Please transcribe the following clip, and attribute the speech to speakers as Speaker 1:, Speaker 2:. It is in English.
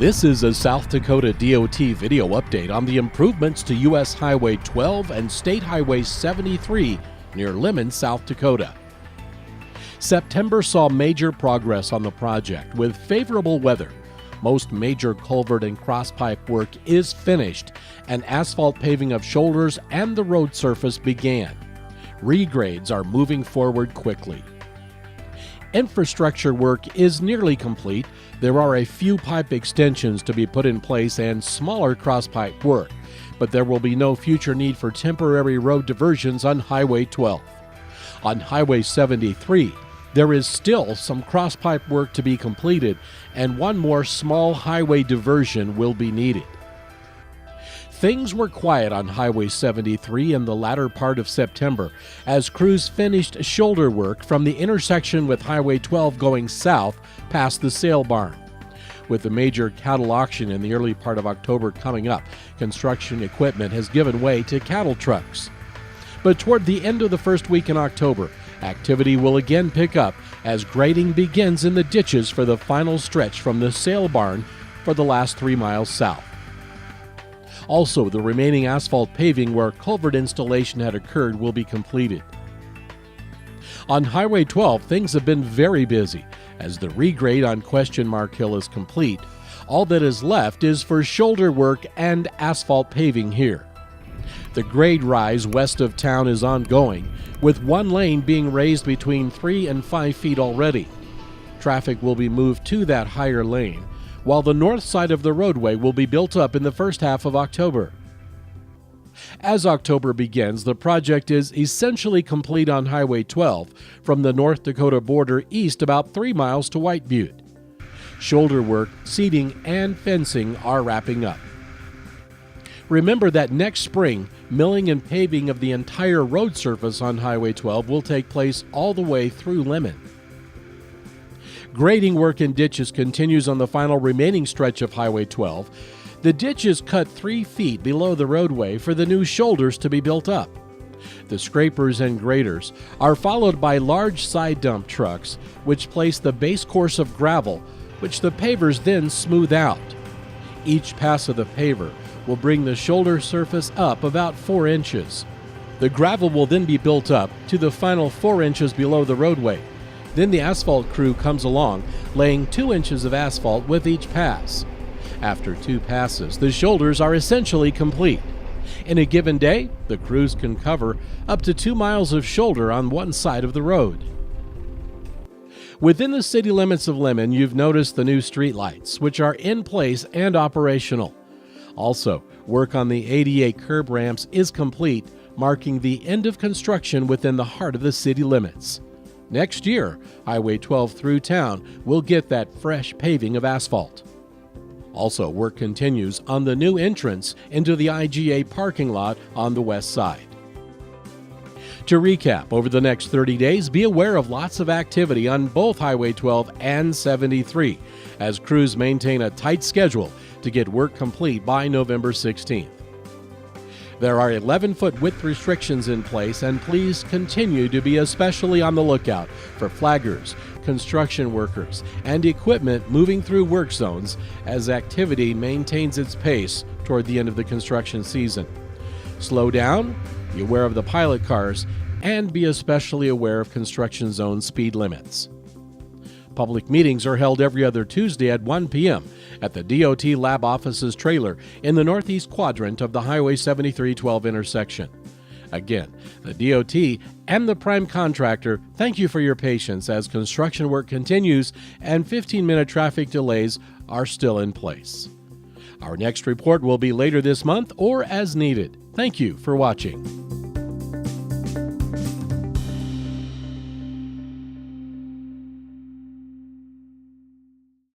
Speaker 1: This is a South Dakota DOT video update on the improvements to U.S. Highway 12 and State Highway 73 near Lemmon, South Dakota. September saw major progress on the project with favorable weather. Most major culvert and crosspipe work is finished, and asphalt paving of shoulders and the road surface began. Regrades are moving forward quickly. Infrastructure work is nearly complete. There are a few pipe extensions to be put in place and smaller crosspipe work, but there will be no future need for temporary road diversions on Highway 12. On Highway 73, there is still some crosspipe work to be completed, and one more small highway diversion will be needed. Things were quiet on Highway 73 in the latter part of September as crews finished shoulder work from the intersection with Highway 12 going south past the sale barn. With the major cattle auction in the early part of October coming up, construction equipment has given way to cattle trucks. But toward the end of the first week in October, activity will again pick up as grading begins in the ditches for the final stretch from the sale barn for the last 3 miles south. Also, the remaining asphalt paving where culvert installation had occurred will be completed. On Highway 12, things have been very busy. As the regrade on Question Mark Hill is complete, all that is left is for shoulder work and asphalt paving here. The grade rise west of town is ongoing, with one lane being raised between 3 and 5 feet already. Traffic will be moved to that higher lane, while the north side of the roadway will be built up in the first half of October. As October begins, the project is essentially complete on Highway 12 from the North Dakota border east about 3 miles to White Butte. Shoulder work, seeding, and fencing are wrapping up. Remember that next spring, milling and paving of the entire road surface on Highway 12 will take place all the way through Lemmon. Grading work in ditches continues on the final remaining stretch of Highway 12. The ditch is cut 3 feet below the roadway for the new shoulders to be built up. The scrapers and graders are followed by large side dump trucks, which place the base course of gravel, which the pavers then smooth out. Each pass of the paver will bring the shoulder surface up about 4 inches. The gravel will then be built up to the final 4 inches below the roadway. Then the asphalt crew comes along, laying 2 inches of asphalt with each pass. After 2 passes, the shoulders are essentially complete. In a given day, the crews can cover up to 2 miles of shoulder on one side of the road. Within the city limits of Lemmon, you've noticed the new streetlights, which are in place and operational. Also, work on the ADA curb ramps is complete, marking the end of construction within the heart of the city limits. Next year, Highway 12 through town will get that fresh paving of asphalt. Also, work continues on the new entrance into the IGA parking lot on the west side. To recap, over the next 30 days, be aware of lots of activity on both Highway 12 and 73 as crews maintain a tight schedule to get work complete by November 16th. There are 11-foot width restrictions in place, and please continue to be especially on the lookout for flaggers, construction workers, and equipment moving through work zones as activity maintains its pace toward the end of the construction season. Slow down, be aware of the pilot cars, and be especially aware of construction zone speed limits. Public meetings are held every other Tuesday at 1 p.m. at the DOT Lab Offices trailer in the northeast quadrant of the Highway 7312 intersection. Again, the DOT and the prime contractor thank you for your patience as construction work continues and 15-minute traffic delays are still in place. Our next report will be later this month or as needed. Thank you for watching.